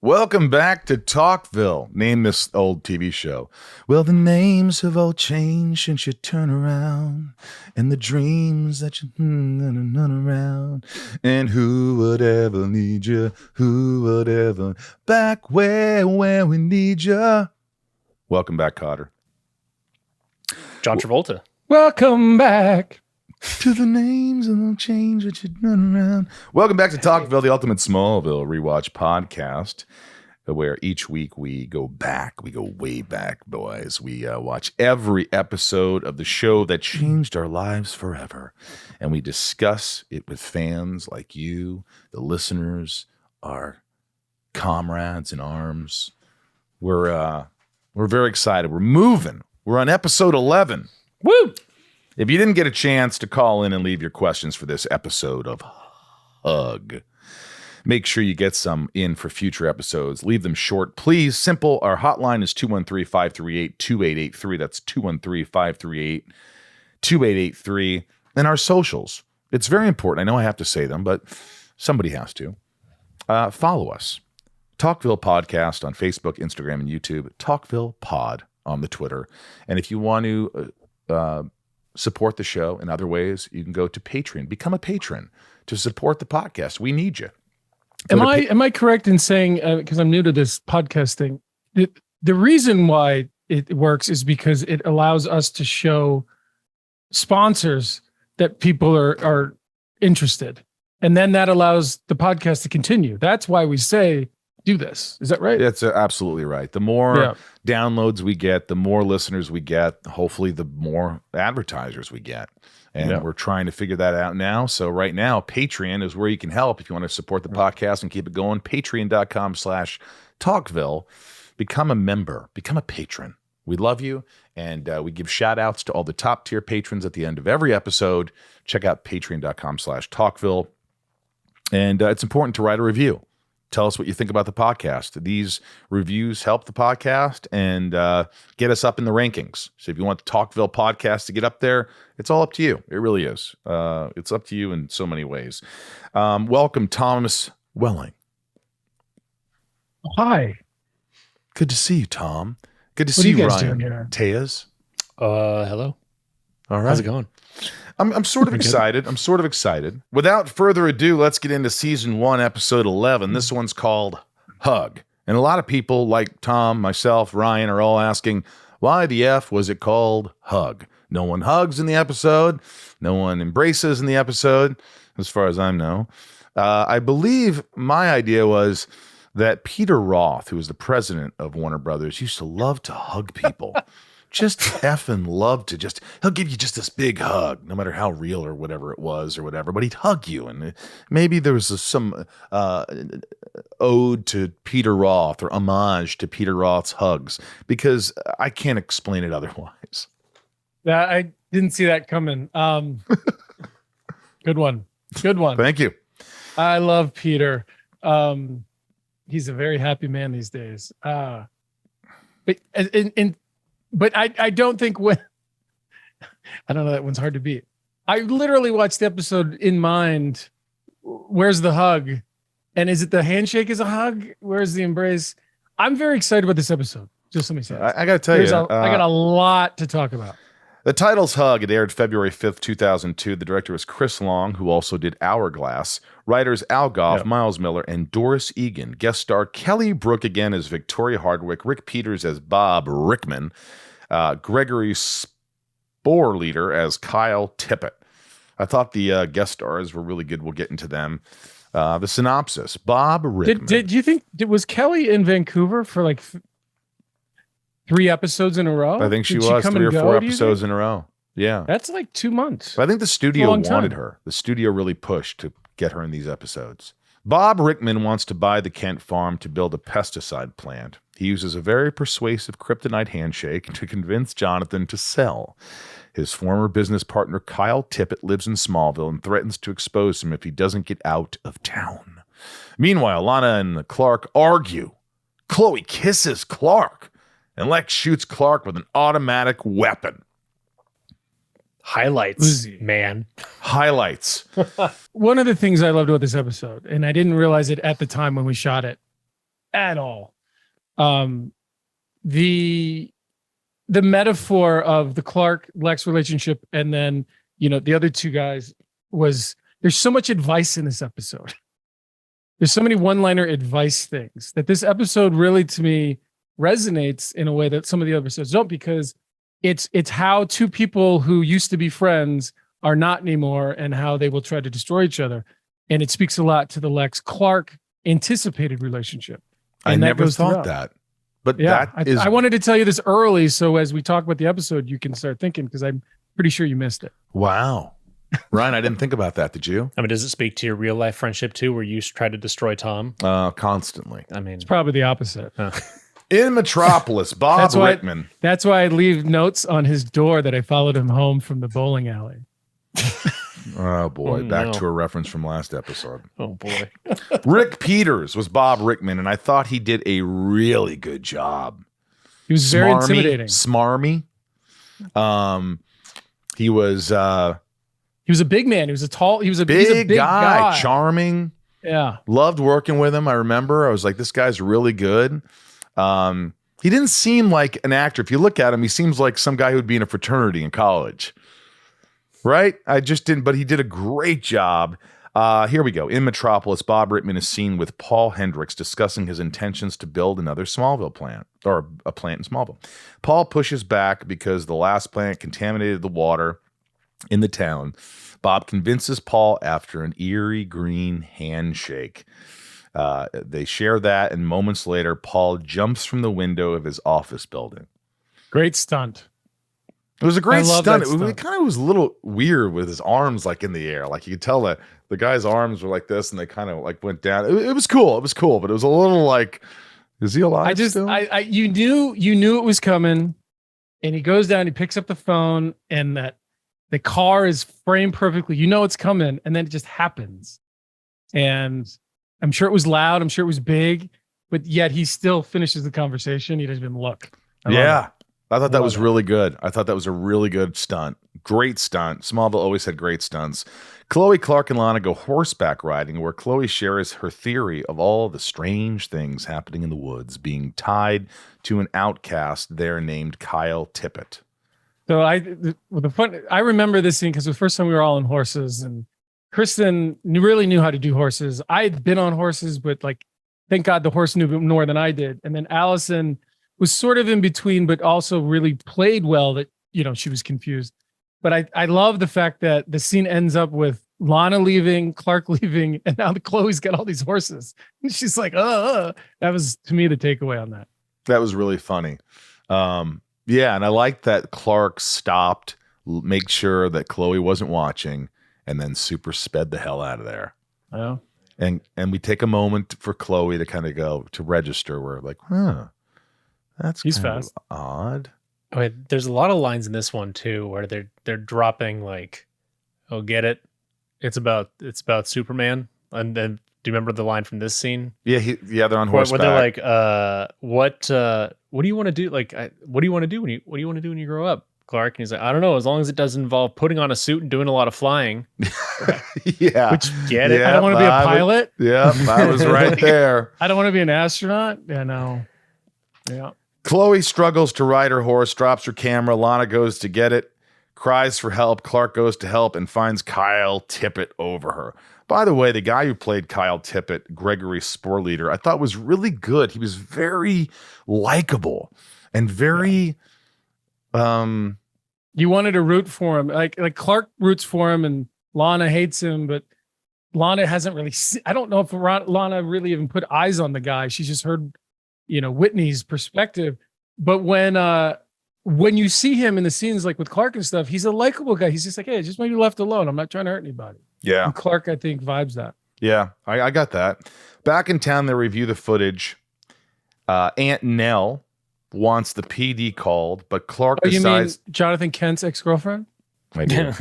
Welcome back to Talkville. Name this old TV show. Well, the names have all changed since you turn around, and the dreams that you run around. And who would ever need you? Who would ever back where we need you? Welcome back, Cotter. John Travolta. Welcome back to the names and the change that you run around. Welcome back to Talkville, the ultimate Smallville rewatch podcast, where each week we go back. We go way back, boys. We watch every episode of the show that changed our lives forever, and we discuss it with fans like you, the listeners, our comrades in arms. We're very excited. We're moving. We're on episode 11. Woo! If you didn't get a chance to call in and leave your questions for this episode of Hug, make sure you get some in for future episodes. Leave them short, please. Simple. Our hotline is 213-538-2883. That's 213-538-2883. And our socials. It's very important. I know I have to say them, but somebody has to. Follow us. Talkville Podcast on Facebook, Instagram, and YouTube. Talkville Pod on the Twitter. And if you want to support the show in other ways, you can go to Patreon. Become a patron to support the podcast. We need you. Am I correct in saying, because I'm new to this podcast thing, the reason why it works is because it allows us to show sponsors that people are interested. And then that allows the podcast to continue. That's why we say, do this. Is that right? That's absolutely right. The more downloads we get, the more listeners we get, hopefully the more advertisers we get. And we're trying to figure that out now. So right now, Patreon is where you can help if you want to support the podcast and keep it going. Patreon.com/Talkville. Become a member. Become a patron. We love you. And we give shout outs to all the top tier patrons at the end of every episode. Check out Patreon.com/Talkville. And it's important to write a review. Tell us what you think about the podcast. These reviews help the podcast and get us up in the rankings. So if you want the Talkville podcast to get up there, it's all up to you. It really is. It's up to you in so many ways. Welcome, Thomas Welling. Hi. Good to see you, Tom. Good to see you, Ryan. Tejas. Hello. All right. How's it going? I'm sort of excited. I'm sort of excited. Without further ado, let's get into season 1, episode 11. This one's called Hug. And a lot of people like Tom, myself, Ryan are all asking, why the F was it called Hug? No one hugs in the episode. No one embraces in the episode, as far as I know. I believe my idea was that Peter Roth, who was the president of Warner Brothers, used to love to hug people. Just effing love to he'll give you just this big hug, no matter how real or whatever it was or whatever, but he'd hug you. And maybe there was some ode to Peter Roth or homage to Peter Roth's hugs, because I can't explain it otherwise. Yeah, I didn't see that coming. Good one. Good one. Thank you. I love Peter. He's a very happy man these days. But I don't think I don't know, that one's hard to beat. I literally watched the episode in mind. Where's the hug? And is it the handshake is a hug? Where's the embrace? I'm very excited about this episode. Just let me say I got to tell you. I got a lot to talk about. The title's Hug. It aired February 5th, 2002. The director was Chris Long, who also did Hourglass. Writers Al Goff, Miles Miller, and Doris Egan. Guest star Kelly Brook again as Victoria Hardwick, Rick Peters as Bob Rickman, Gregory Sporleder as Kyle Tippett. I thought the guest stars were really good. We'll get into them. The synopsis: Bob Rickman. Did you think was Kelly in Vancouver for like 3 episodes in a row? I think she was 3 or 4 episodes in a row. Yeah. That's like 2 months. I think the studio wanted her. The studio really pushed to get her in these episodes. Bob Rickman wants to buy the Kent farm to build a pesticide plant. He uses a very persuasive kryptonite handshake to convince Jonathan to sell. His former business partner Kyle Tippett lives in Smallville and threatens to expose him if he doesn't get out of town. Meanwhile, Lana and Clark argue. Chloe kisses Clark, and Lex shoots Clark with an automatic weapon. Highlights, man. Highlights. One of the things I loved about this episode, and I didn't realize it at the time when we shot it, at all. The metaphor of the Clark Lex relationship and then, the other two guys there's so much advice in this episode. There's so many one-liner advice things that this episode really, to me, resonates in a way that some of the other episodes don't, because it's how two people who used to be friends are not anymore and how they will try to destroy each other. And it speaks a lot to the Lex Clark anticipated relationship. And I never thought that. But yeah, I wanted to tell you this early, so as we talk about the episode, you can start thinking, because I'm pretty sure you missed it. Wow. Ryan, I didn't think about that. Did you? I mean, does it speak to your real life friendship too, where you try to destroy Tom? Constantly. I mean, it's probably the opposite. In Metropolis, Bob Rickman. That's why I leave notes on his door that I followed him home from the bowling alley. Oh boy, back to a reference from last episode. Oh boy. Rick Peters was Bob Rickman, and I thought he did a really good job. He was very intimidating. Smarmy. He was a big man. He was a big guy, charming. Yeah. Loved working with him. I remember I was like, this guy's really good. He didn't seem like an actor. If you look at him, he seems like some guy who would be in a fraternity in college. Right? I just didn't, but he did a great job. Here we go. In Metropolis, Bob Rickman is seen with Paul Hendricks discussing his intentions to build another Smallville plant, or a plant in Smallville. Paul pushes back because the last plant contaminated the water in the town. Bob convinces Paul after an eerie green handshake. They share that, and moments later, Paul jumps from the window of his office building. Great stunt. It was a great stunt. It kind of was a little weird with his arms like in the air. Like you could tell that the guy's arms were like this, and they kind of like went down. It was cool. It was cool, but it was a little like, is he alive? You knew it was coming, and he goes down. He picks up the phone, and that the car is framed perfectly. You know it's coming, and then it just happens. And I'm sure it was loud. I'm sure it was big, but yet he still finishes the conversation. He doesn't even look. I thought that was really good. I thought that was a really good stunt. Great stunt. Smallville always had great stunts. Chloe, Clark, and Lana go horseback riding, where Chloe shares her theory of all the strange things happening in the woods, being tied to an outcast there named Kyle Tippett. So I remember this scene because it was the first time we were all on horses, and Kristen really knew how to do horses. I had been on horses, but thank God the horse knew more than I did. And then Allison was sort of in between, but also really played well that, she was confused. But I love the fact that the scene ends up with Lana leaving, Clark leaving, and now Chloe's got all these horses. And she's like, that was, to me, the takeaway on that. That was really funny. Yeah, and I liked that Clark stopped, make sure that Chloe wasn't watching, and then super sped the hell out of there. Oh. And we take a moment for Chloe to kind of go to register. We're like, that's he's fast. Odd. Okay, there's a lot of lines in this one too where they're dropping like, "Oh, get it? It's about Superman." And then, do you remember the line from this scene? Yeah, they're on horseback. Where they're like, what do you want to do? Like, what do you want to do when you grow up, Clark?" And he's like, "I don't know, as long as it doesn't involve putting on a suit and doing a lot of flying." Yeah. Which, get it? I don't want to be a pilot. I was right there. I don't want to be an astronaut. Yeah, no. Yeah. Chloe struggles to ride her horse, drops her camera. Lana goes to get it, cries for help. Clark goes to help and finds Kyle Tippett over her. By the way, the guy who played Kyle Tippett, Gregory Sporleder, I thought was really good. He was very likable and very... You wanted to root for him. Like Clark roots for him and Lana hates him, but Lana hasn't really... I don't know if Lana really even put eyes on the guy. She's just heard... Whitney's perspective. But when you see him in the scenes like with Clark and stuff, he's a likable guy. He's just like, hey, just want to be left alone. I'm not trying to hurt anybody. Yeah. And Clark, I think, vibes that. Yeah, I got that. Back in town, they review the footage. Aunt Nell wants the PD called, but Clark decides... You mean Jonathan Kent's ex-girlfriend? I do.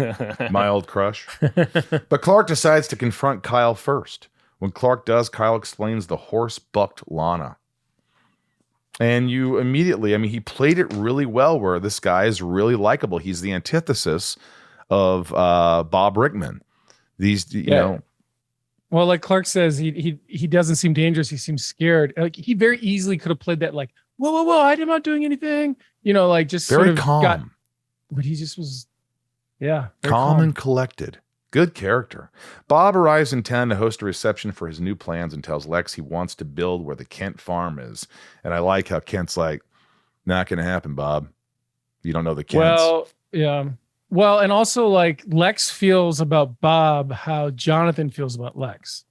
My old crush. But Clark decides to confront Kyle first. When Clark does, Kyle explains the horse bucked Lana. And you immediately, he played it really well where this guy is really likable. He's the antithesis of Bob Rickman. Well, Well, like Clark says, he doesn't seem dangerous. He seems scared. Like he very easily could have played that like, whoa, I'm not doing anything. Like just Very sort of calm. but he just was, very calm and collected. Good character. Bob arrives in town to host a reception for his new plans and tells Lex he wants to build where the Kent farm is. And I like how Kent's like, not going to happen, Bob. You don't know the Kents. Well, yeah. Well, and also like Lex feels about Bob how Jonathan feels about Lex.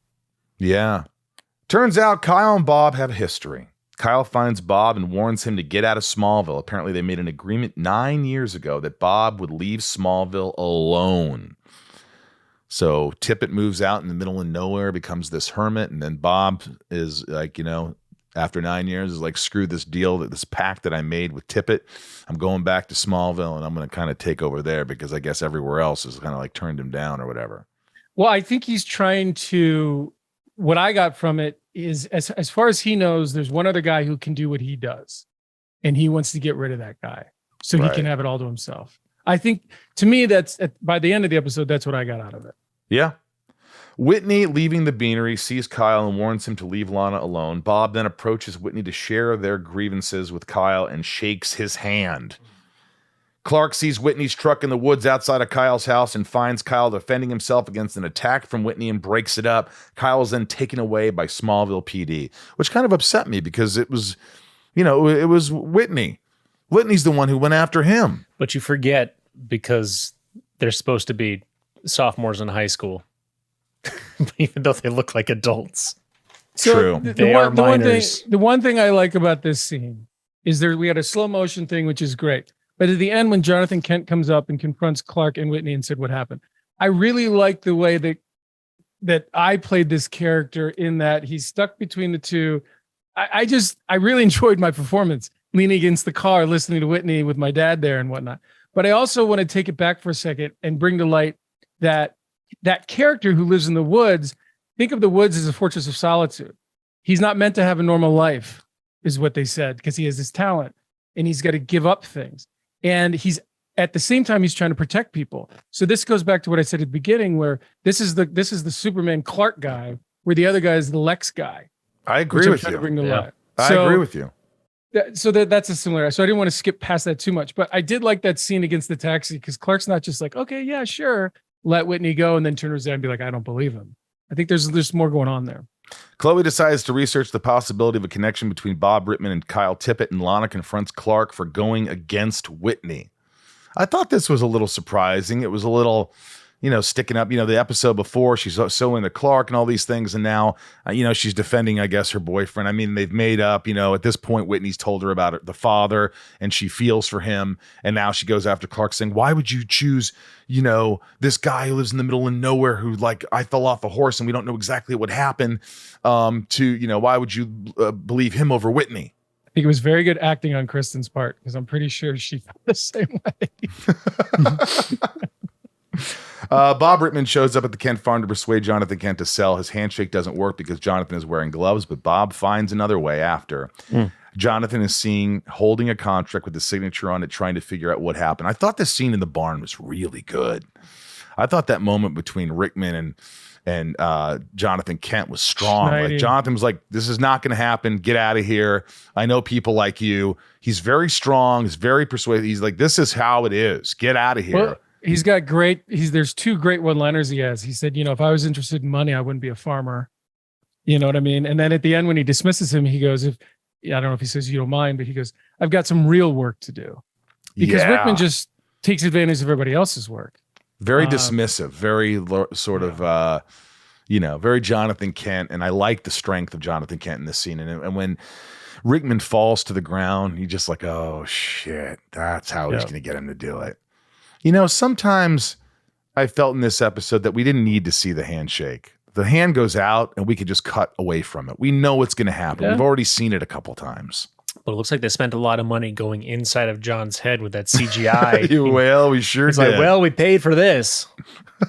Yeah. Turns out Kyle and Bob have a history. Kyle finds Bob and warns him to get out of Smallville. Apparently they made an agreement 9 years ago that Bob would leave Smallville alone. So Tippett moves out in the middle of nowhere, becomes this hermit, and then Bob is like, after 9 years is like, screw this deal, this pact that I made with Tippett. I'm going back to Smallville and I'm going to kind of take over there because I guess everywhere else has kind of like turned him down or whatever. Well, I think he's trying to, what I got from it is as far as he knows, there's one other guy who can do what he does. And he wants to get rid of that guy so he can have it all to himself. I think to me, that's by the end of the episode, that's what I got out of it. Yeah. Whitney, leaving the beanery, sees Kyle and warns him to leave Lana alone. Bob then approaches Whitney to share their grievances with Kyle and shakes his hand. Clark sees Whitney's truck in the woods outside of Kyle's house and finds Kyle defending himself against an attack from Whitney and breaks it up. Kyle is then taken away by Smallville PD, which kind of upset me because it was, it was Whitney. Whitney's the one who went after him. But you forget because they're supposed to be sophomores in high school. Even though they look like adults. So True. They are minors. The one thing I like about this scene is we had a slow motion thing, which is great. But at the end, when Jonathan Kent comes up and confronts Clark and Whitney and said what happened, I really like the way that I played this character in that he's stuck between the two. I really enjoyed my performance, leaning against the car, listening to Whitney with my dad there and whatnot. But I also want to take it back for a second and bring to light that character who lives in the woods. Think of the woods as a fortress of solitude. He's not meant to have a normal life, is what they said, because he has this talent and he's got to give up things. And he's at the same time, he's trying to protect people. So this goes back to what I said at the beginning, where this is the Superman Clark guy, where the other guy is the Lex guy. I agree with you. I agree with you. So that's a similar. So I didn't want to skip past that too much, but I did like that scene against the taxi because Clark's not just like, okay, yeah, sure, let Whitney go, and then turn around and be like, I don't believe him. I think there's more going on there. Chloe decides to research the possibility of a connection between Bob Rittman and Kyle Tippett, and Lana confronts Clark for going against Whitney. I thought this was a little surprising. It was a little, sticking up. The episode before, she's so into Clark and all these things, and now, she's defending, I guess, her boyfriend. I mean, they've made up. At this point, Whitney's told her about the father, and she feels for him, and now she goes after Clark, saying, "Why would you choose, this guy who lives in the middle of nowhere, who I fell off a horse, and we don't know exactly what happened. Why would you believe him over Whitney?" I think it was very good acting on Kristen's part because I'm pretty sure she felt the same way. Bob Rittman shows up at the Kent farm to persuade Jonathan Kent to sell. His handshake doesn't work because Jonathan is wearing gloves, but Bob finds another way after. Jonathan is seen holding a contract with the signature on it, trying to figure out what happened. I thought the scene in the barn was really good. I thought that moment between Rickman and Jonathan Kent was strong. Like Jonathan was like, "This is not going to happen. Get out of here. I know people like you." He's very strong. He's very persuasive. He's like, "This is how it is. Get out of here." Well, he's got there's two great one-liners he has. He said, if I was interested in money, I wouldn't be a farmer. You know what I mean? And then at the end, when he dismisses him, he goes, I don't know if he says you don't mind, but he goes, "I've got some real work to do." Because Rickman just takes advantage of everybody else's work. Very dismissive, very sort of, very Jonathan Kent. And I like the strength of Jonathan Kent in this scene. And when Rickman falls to the ground, you're just like, oh, shit, that's how he's going to get him to do it. Sometimes I felt in this episode that we didn't need to see the handshake. The hand goes out and we could just cut away from it. We know what's going to happen. Yeah. We've already seen it a couple times. But it looks like they spent a lot of money going inside of John's head with that CGI. Well, we sure did. Like, well, we paid for this.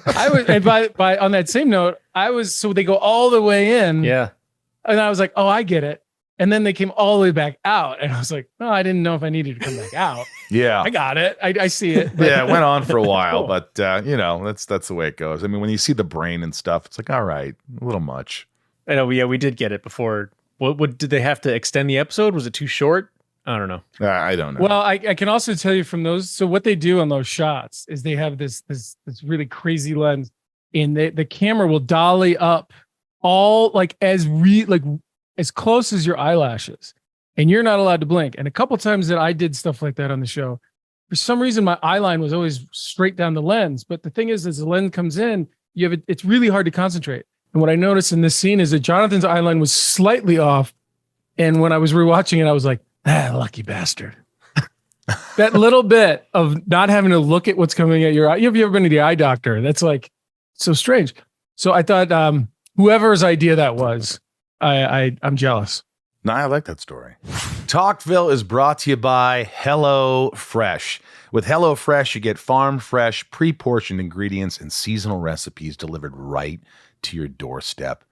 And by on that same note, so they go all the way in. Yeah. And I was like, oh, I get it. And then they came all the way back out. And I was like, no, I didn't know if I needed to come back out. Yeah. I got it. I see it. Yeah, it went on for a while, Cool. but that's the way it goes. I mean, when you see the brain and stuff, it's like, all right, a little much. I know. Yeah, we did get it before. What did they have to extend the episode? Was it too short? I don't know. I don't know. Well, I can also tell you from those. So what they do on those shots is they have this really crazy lens, and the camera will dolly up all like as close as your eyelashes, and you're not allowed to blink. And a couple times that I did stuff like that on the show, for some reason my eye line was always straight down the lens. But the thing is, as the lens comes in, it's really hard to concentrate. And what I noticed in this scene is that Jonathan's eye line was slightly off, and when I was rewatching it, I was like, lucky bastard. That little bit of not having to look at what's coming at your eye. Have you ever been to the eye doctor? That's like so strange. So I thought whoever's idea that was, I'm jealous. No, I like that story. Talkville is brought to you by HelloFresh. With HelloFresh, you get farm fresh, pre-portioned ingredients and seasonal recipes delivered right to your doorstep.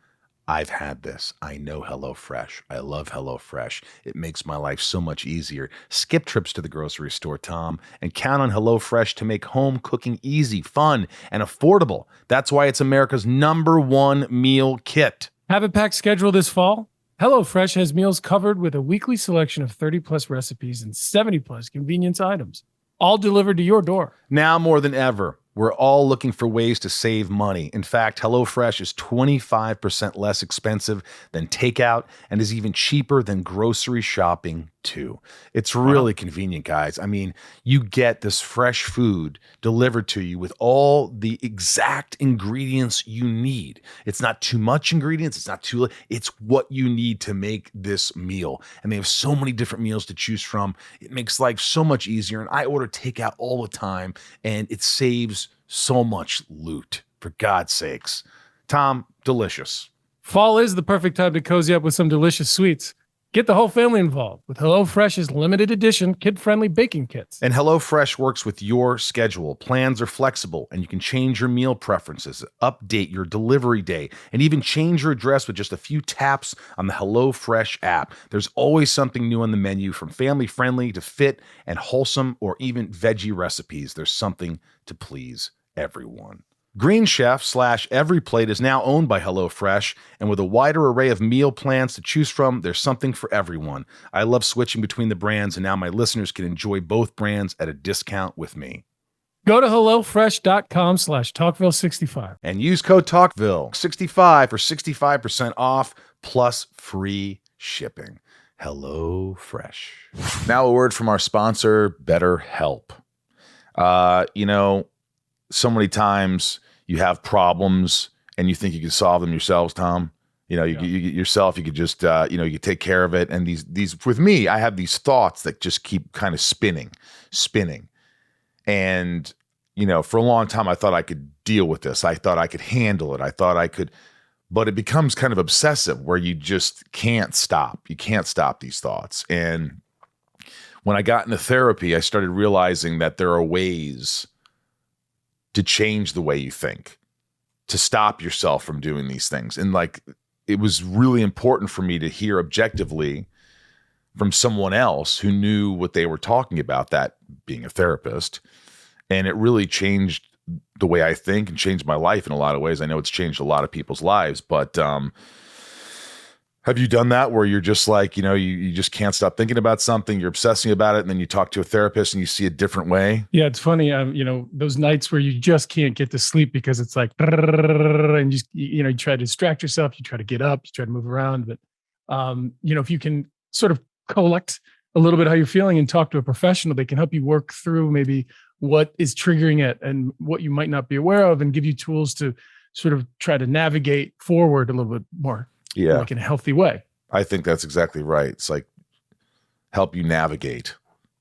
I've had this. I know HelloFresh. I love HelloFresh. It makes my life so much easier. Skip trips to the grocery store, Tom, and count on HelloFresh to make home cooking easy, fun, and affordable. That's why it's America's #1 meal kit. Have a packed schedule this fall? HelloFresh has meals covered with a weekly selection of 30+ recipes and 70+ convenience items, all delivered to your door. Now more than ever, we're all looking for ways to save money. In fact, HelloFresh is 25% less expensive than takeout and is even cheaper than grocery shopping too. It's really convenient, guys. I mean, you get this fresh food delivered to you with all the exact ingredients you need. It's not too much ingredients. It's not too, it's what you need to make this meal. And they have so many different meals to choose from. It makes life so much easier. And I order takeout all the time, and it saves so much loot, for God's sakes. Tom, delicious. Fall is the perfect time to cozy up with some delicious sweets. Get the whole family involved with HelloFresh's limited edition kid-friendly baking kits. And HelloFresh works with your schedule. Plans are flexible, and you can change your meal preferences, update your delivery day, and even change your address with just a few taps on the HelloFresh app. There's always something new on the menu, from family-friendly to fit and wholesome, or even veggie recipes. There's something to please everyone. Green Chef / Every Plate is now owned by HelloFresh, and with a wider array of meal plans to choose from, there's something for everyone. I love switching between the brands, and now my listeners can enjoy both brands at a discount with me. Go to HelloFresh.com /Talkville65 and use code Talkville65 for 65% off plus free shipping. HelloFresh. Now a word from our sponsor, BetterHelp. So many times you have problems and you think you can solve them yourselves, Tom. You yourself, you could just, you could take care of it. And these, with me, I have these thoughts that just keep kind of spinning. And, for a long time, I thought I could deal with this. I thought I could handle it. I thought I could, but it becomes kind of obsessive where you just can't stop. You can't stop these thoughts. And when I got into therapy, I started realizing that there are ways to change the way you think, to stop yourself from doing these things. And it was really important for me to hear objectively from someone else who knew what they were talking about, that being a therapist. And it really changed the way I think and changed my life in a lot of ways. I know it's changed a lot of people's lives, but have you done that where you're just you just can't stop thinking about something, you're obsessing about it, and then you talk to a therapist and you see a different way? Yeah, it's funny. Those nights where you just can't get to sleep because it's like, and you try to distract yourself, you try to get up, you try to move around. But, if you can sort of collect a little bit how you're feeling and talk to a professional, they can help you work through maybe what is triggering it and what you might not be aware of, and give you tools to sort of try to navigate forward a little bit more. Yeah. Like in a healthy way. I think that's exactly right. It's like help you navigate,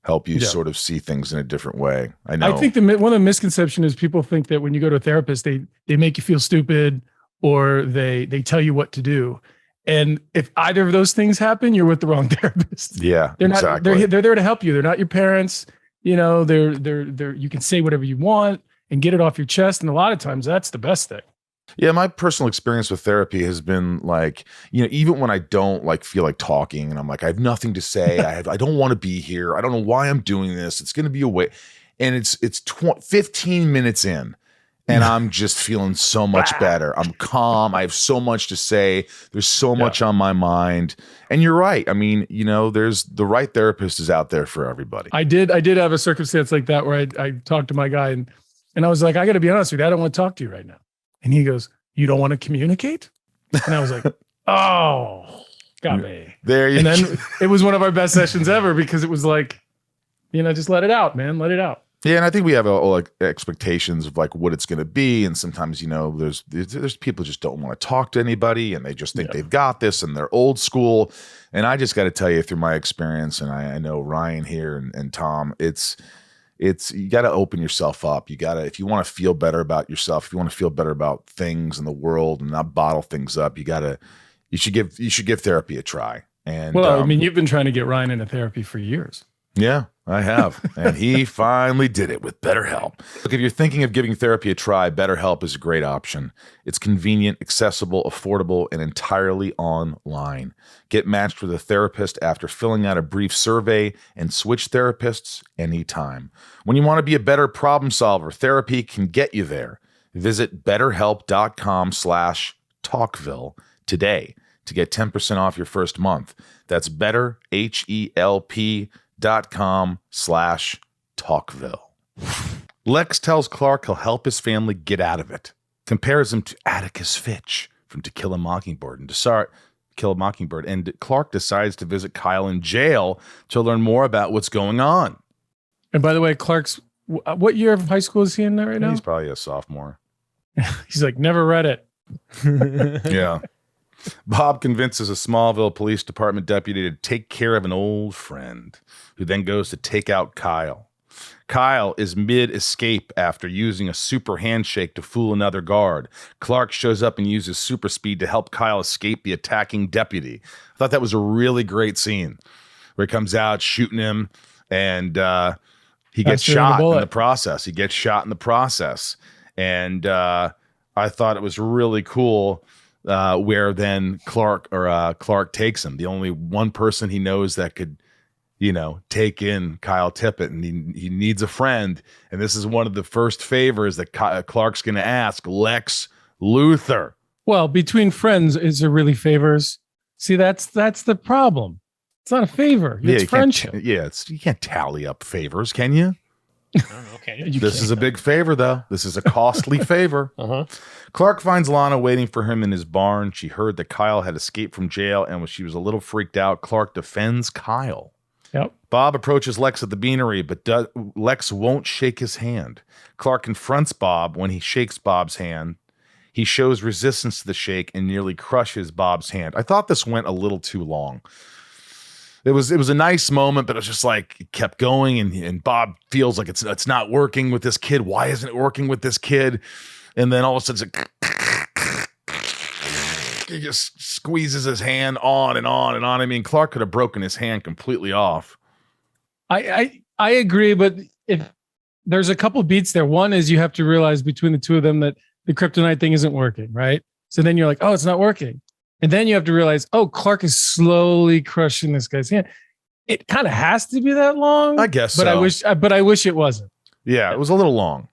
help you sort of see things in a different way. I know. I think one of the misconceptions is people think that when you go to a therapist, they make you feel stupid or they tell you what to do. And if either of those things happen, you're with the wrong therapist. Yeah, they're exactly. Not. They're there to help you. They're not your parents. They're. You can say whatever you want and get it off your chest. And a lot of times, that's the best thing. Yeah, my personal experience with therapy has been like, even when I don't like feel like talking and I'm like, I have nothing to say. I don't want to be here. I don't know why I'm doing this. It's going to be a way. And it's 15 minutes in and I'm just feeling so much better. I'm calm. I have so much to say. There's so much on my mind. And you're right. I mean, there's the right therapist is out there for everybody. I did have a circumstance like that where I talked to my guy and I was like, I got to be honest with you. I don't want to talk to you right now. And he goes, you don't want to communicate? And I was like, oh, got me. There you go. And then it was one of our best sessions ever because it was like, just let it out, man. Let it out. Yeah, and I think we have like expectations of like what it's going to be, and sometimes there's people just don't want to talk to anybody, and they just think they've got this, and they're old school. And I just got to tell you through my experience, and I know Ryan here and Tom, it's you got to open yourself up. You got to, if you want to feel better about yourself, if you want to feel better about things in the world and not bottle things up, you should give therapy a try. And well, you've been trying to get Ryan into therapy for years. Yeah, I have. And he finally did it with BetterHelp. Look, if you're thinking of giving therapy a try, BetterHelp is a great option. It's convenient, accessible, affordable, and entirely online. Get matched with a therapist after filling out a brief survey and switch therapists anytime. When you want to be a better problem solver, therapy can get you there. Visit betterhelp.com/talkville today to get 10% off your first month. That's betterhelp.com/talkville. Lex tells Clark he'll help his family get out of it. Compares him to Atticus Finch from To Kill a Mockingbird. And Clark decides to visit Kyle in jail to learn more about what's going on. And by the way, Clark's, what year of high school is he in right now? He's probably a sophomore. He's like, never read it. Yeah. Bob convinces a Smallville Police Department deputy to take care of an old friend, who then goes to take out Kyle. Kyle is mid-escape after using a super handshake to fool another guard. Clark shows up and uses super speed to help Kyle escape the attacking deputy. I thought that was a really great scene where he comes out shooting him and he gets shot in the process. And I thought it was really cool where then Clark takes him. The only one person he knows that could, take in Kyle Tippett, and he needs a friend. And this is one of the first favors that Clark's going to ask Lex Luthor. Well, between friends, is there really favors? See, that's the problem. It's not a favor. It's friendship. You can't tally up favors, can you? I don't know. Okay. This is a big favor, though. This is a costly favor. Uh-huh. Clark finds Lana waiting for him in his barn. She heard that Kyle had escaped from jail, and when she was a little freaked out, Clark defends Kyle. Yep. Bob approaches Lex at the beanery, but Lex won't shake his hand. Clark confronts Bob. When he shakes Bob's hand, he shows resistance to the shake and nearly crushes Bob's hand. I thought this went a little too long. It was a nice moment, but it was just like it kept going, and Bob feels like it's not working with this kid. Why isn't it working with this kid? And then all of a sudden, he just squeezes his hand on and on and on. I mean, Clark could have broken his hand completely off. I agree, but if there's a couple beats there. One is you have to realize between the two of them that the kryptonite thing isn't working, right? So then you're like, oh, it's not working. And then you have to realize, oh, Clark is slowly crushing this guy's hand. It kind of has to be that long. I guess but so. I wish it wasn't. Yeah, it was a little long.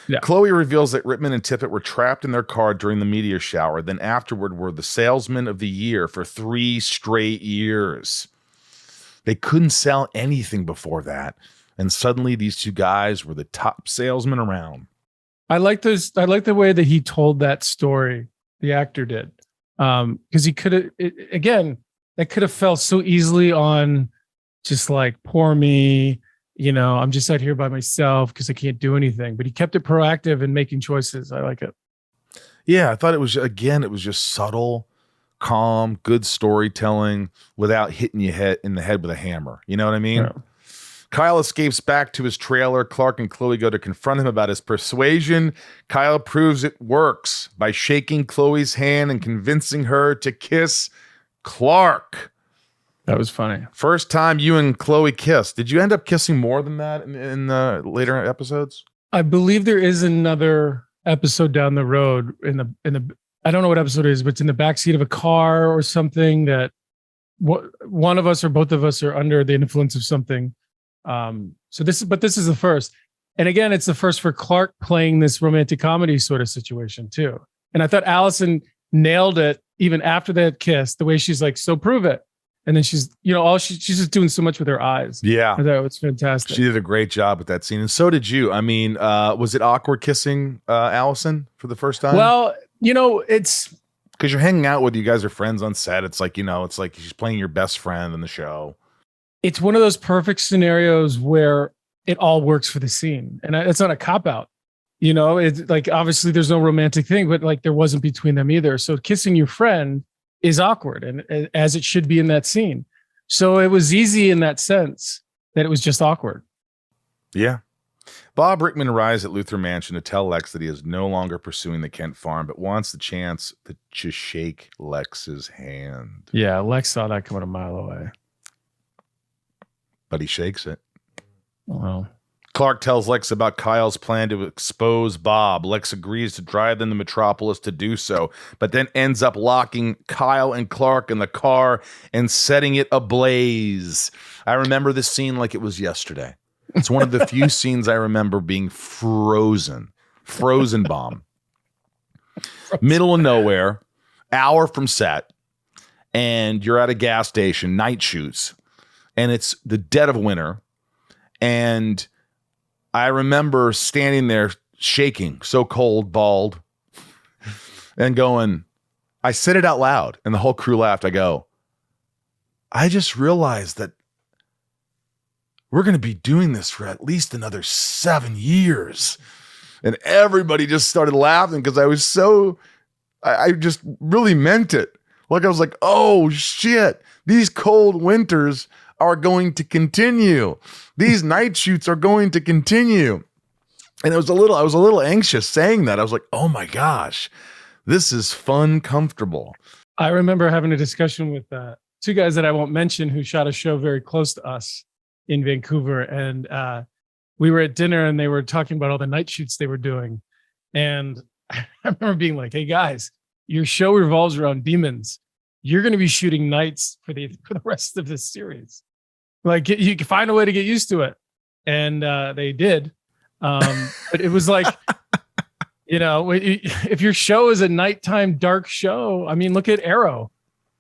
Yeah. Chloe reveals that Rittman and Tippett were trapped in their car during the meteor shower, then afterward were the salesman of the year for 3 straight years. They couldn't sell anything before that, and suddenly these two guys were the top salesmen around. I like the way that he told that story, the actor did. Because he could have, again, that could have fell so easily on just like, poor me, I'm just out here by myself because I can't do anything. But he kept it proactive and making choices. I like it. Yeah, I thought it was just subtle, calm, good storytelling without hitting you in the head with a hammer. You know what I mean? Yeah. Kyle escapes back to his trailer. Clark and Chloe go to confront him about his persuasion. Kyle proves it works by shaking Chloe's hand and convincing her to kiss Clark. That was funny. First time you and Chloe kissed. Did you end up kissing more than that in the later episodes? I believe there is another episode down the road in the I don't know what episode it is, but it's in the backseat of a car or something that one of us or both of us are under the influence of something. So this is the first. And again, it's the first for Clark playing this romantic comedy sort of situation too. And I thought Allison nailed it even after that kiss, the way she's like, so prove it. And then she's, she's just doing so much with her eyes. Yeah. I thought it was fantastic. She did a great job with that scene. And so did you. I mean, was it awkward kissing Allison for the first time? Well, it's because you're hanging out with, you guys are friends on set. It's like, it's like she's playing your best friend in the show. It's one of those perfect scenarios where it all works for the scene. And it's not a cop out. It's like, obviously there's no romantic thing, but like there wasn't between them either. So kissing your friend is awkward, and as it should be in that scene. So it was easy in that sense that it was just awkward. Yeah. Bob Rickman arrives at Luthor Mansion to tell Lex that he is no longer pursuing the Kent farm, but wants the chance to just shake Lex's hand. Yeah, Lex saw that coming a mile away. But he shakes it. Well, Clark tells Lex about Kyle's plan to expose Bob. Lex agrees to drive them to Metropolis to do so, but then ends up locking Kyle and Clark in the car and setting it ablaze. I remember this scene like it was yesterday. It's one of the few scenes I remember being frozen bomb. Middle of nowhere, hour from set, and you're at a gas station, night shoots, and it's the dead of winter, and I remember standing there shaking, so cold, bald, and going, I said it out loud, and the whole crew laughed. I go, I just realized that we're going to be doing this for at least another 7 years. And everybody just started laughing because I was I just really meant it. Like I was like, oh shit, these cold winters are going to continue. These night shoots are going to continue. And I was a little anxious saying that. I was like, oh my gosh, this is fun, comfortable. I remember having a discussion with two guys that I won't mention who shot a show very close to us in Vancouver. And we were at dinner and they were talking about all the night shoots they were doing. And I remember being like, hey guys, your show revolves around demons. You're going to be shooting nights for the rest of this series. Like you can find a way to get used to it. And they did. But it was like, if your show is a nighttime dark show, I mean, look at Arrow,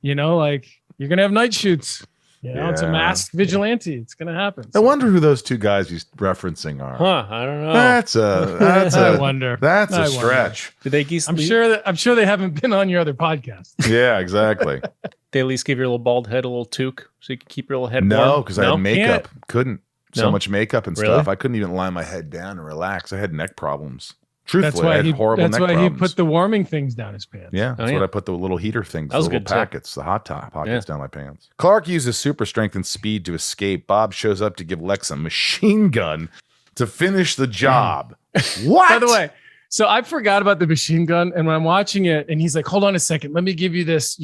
like you're going to have night shoots. It's a masked vigilante. It's going to happen. I wonder who those two guys he's referencing are. Huh? I don't know. That's I wonder. That's a stretch. Did they? I'm sure they haven't been on your other podcast. Yeah, exactly. They at least give your little bald head a little toque so you can keep your little head warm? No, because I had makeup. Couldn't. So No? much makeup and Really? stuff. I couldn't even lie my head down and relax. I had neck problems. Truthfully, I had horrible neck problems. That's why he put the warming things down his pants. Yeah, that's what I put the little heater things, That was the little good too. packets, the hot top pockets down my pants. Clark uses super strength and speed to escape. Bob shows up to give Lex a machine gun to finish the job. What? By the way, so I forgot about the machine gun, and when I'm watching it, and he's like, "Hold on a second, let me give you this,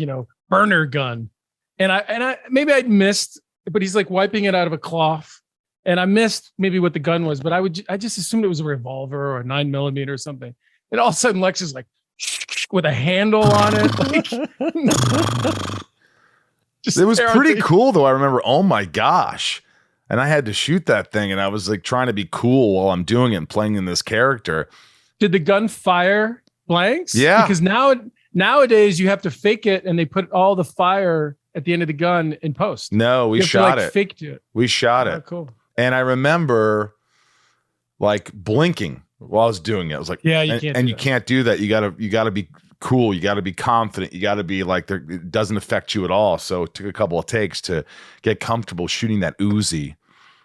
burner gun," and I maybe I'd missed, but he's like wiping it out of a cloth. And I missed maybe what the gun was, but I just assumed it was a revolver or a 9mm or something. And all of a sudden, Lex is like with a handle on it. Like, it was pretty cool, though. I remember, oh my gosh. And I had to shoot that thing, and I was like trying to be cool while I'm doing it and playing in this character. Did the gun fire blanks? Yeah. Because nowadays you have to fake it, and they put all the fire at the end of the gun in post. No, we shot it. Faked it. We shot it. Cool. And I remember like blinking while I was doing it. I was like, yeah, you can't do that. You gotta be cool. You gotta be confident. You gotta be like, it doesn't affect you at all. So it took a couple of takes to get comfortable shooting that Uzi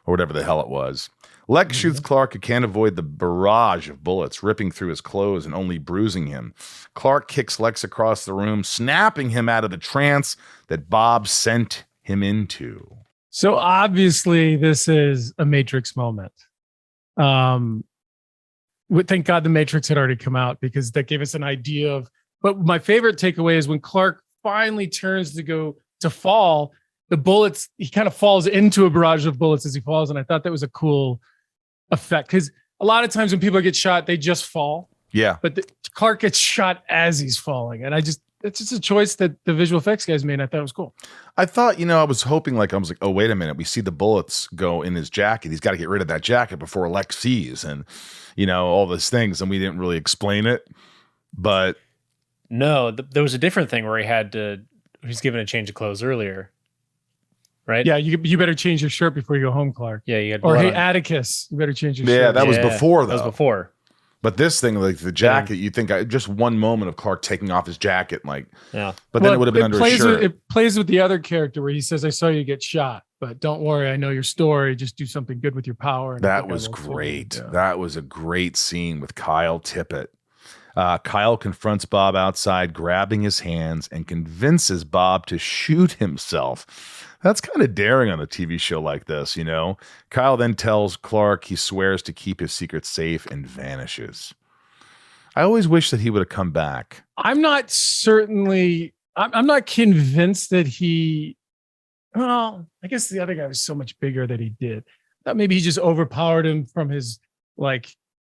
or whatever the hell it was. Lex shoots Clark, who can't avoid the barrage of bullets ripping through his clothes and only bruising him. Clark kicks Lex across the room, snapping him out of the trance that Bob sent him into. So obviously this is a Matrix moment. Thank God the Matrix had already come out, because that gave us an idea of, but my favorite takeaway is when Clark finally turns to go to fall, the bullets, he kind of falls into a barrage of bullets as he falls. And I thought that was a cool effect, because a lot of times when people get shot, they just fall. Yeah. But Clark gets shot as he's falling. And it's just a choice that the visual effects guys made. And I thought it was cool. I thought, I was hoping I was like, oh, wait a minute. We see the bullets go in his jacket. He's got to get rid of that jacket before Lex sees and, all those things. And we didn't really explain it. But no, there was a different thing where he's given a change of clothes earlier. Right? Yeah, you better change your shirt before you go home, Clark. Yeah, you got. Or hey, Atticus, you better change your shirt. Yeah, that was before, though. That was before. But this thing, like the jacket, you think just one moment of Clark taking off his jacket, yeah. But then it would have been under his shirt. It plays with the other character where he says, "I saw you get shot, but don't worry, I know your story. Just do something good with your power." And that was great. Yeah. That was a great scene with Kyle Tippett. Kyle confronts Bob outside, grabbing his hands, and convinces Bob to shoot himself. That's kind of daring on a TV show like this, Kyle then tells Clark he swears to keep his secret safe and vanishes. I always wish that he would have come back. I'm not convinced that he, well, I guess the other guy was so much bigger that he did. I thought maybe he just overpowered him from his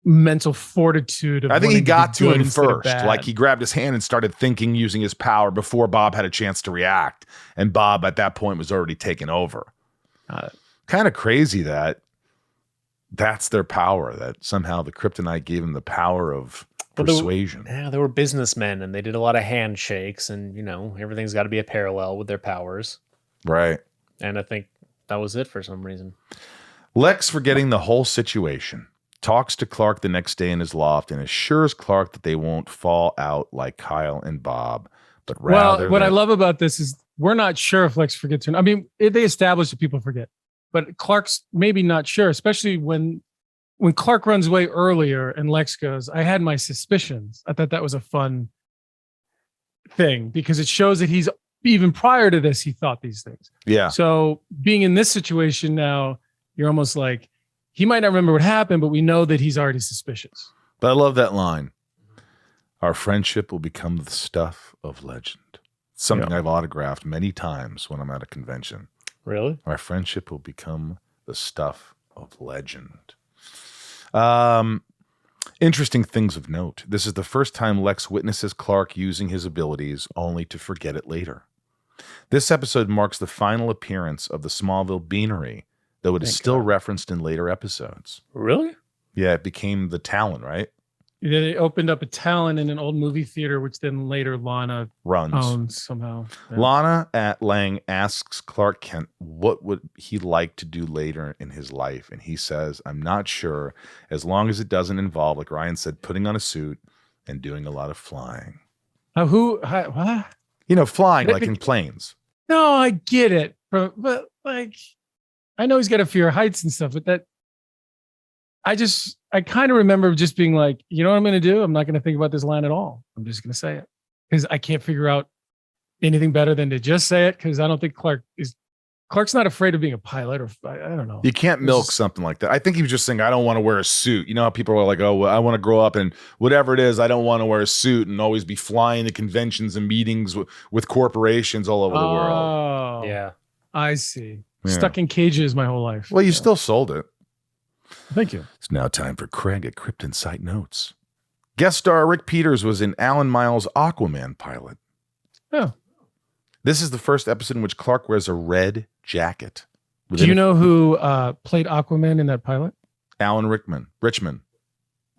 mental fortitude. I think he got to him first. Like he grabbed his hand and started thinking using his power before Bob had a chance to react. And Bob at that point was already taken over. Kind of crazy that's their power, that somehow the kryptonite gave him the power of persuasion. They were businessmen and they did a lot of handshakes and, everything's got to be a parallel with their powers. Right. And I think that was it for some reason. Lex, forgetting the whole situation, talks to Clark the next day in his loft and assures Clark that they won't fall out like Kyle and Bob, but rather. Well, what I love about this is we're not sure if Lex forgets. I mean, they established that people forget, but Clark's maybe not sure, especially when Clark runs away earlier and Lex goes, "I had my suspicions." I thought that was a fun thing because it shows that he's even prior to this, he thought these things. Yeah. So being in this situation now, you're almost like, he might not remember what happened, but we know that he's already suspicious. But I love that line. Our friendship will become the stuff of legend. Something I've autographed many times when I'm at a convention. Really? Our friendship will become the stuff of legend. Interesting things of note. This is the first time Lex witnesses Clark using his abilities only to forget it later. This episode marks the final appearance of the Smallville Beanery, though it is still referenced in later episodes. Really? Yeah, it became the Talon, right? They opened up a Talon in an old movie theater, which then later Lana owns somehow. Yeah. Lana at Lang asks Clark Kent what would he like to do later in his life, and he says, "I'm not sure, as long as it doesn't involve, like Ryan said, putting on a suit and doing a lot of flying." What? Flying like in planes. No, I get it, but I know he's got a fear of heights and stuff, but I kind of remember just being like, you know what I'm going to do? I'm not going to think about this line at all. I'm just going to say it because I can't figure out anything better than to just say it. Because I don't think Clark's not afraid of being a pilot, or I don't know. You can't milk something like that. I think he was just saying, I don't want to wear a suit. You know how people are like, oh, well, I want to grow up and whatever it is, I don't want to wear a suit and always be flying to conventions and meetings with corporations all over the world. Oh, yeah. I see. Yeah. Stuck in cages my whole life. Well, you still sold it. Thank you. It's now time for Craig at Krypton Site Notes. Guest star Rick Peters was in Alan Miles' Aquaman pilot. Oh. This is the first episode in which Clark wears a red jacket. Do you know who played Aquaman in that pilot? Alan Richman.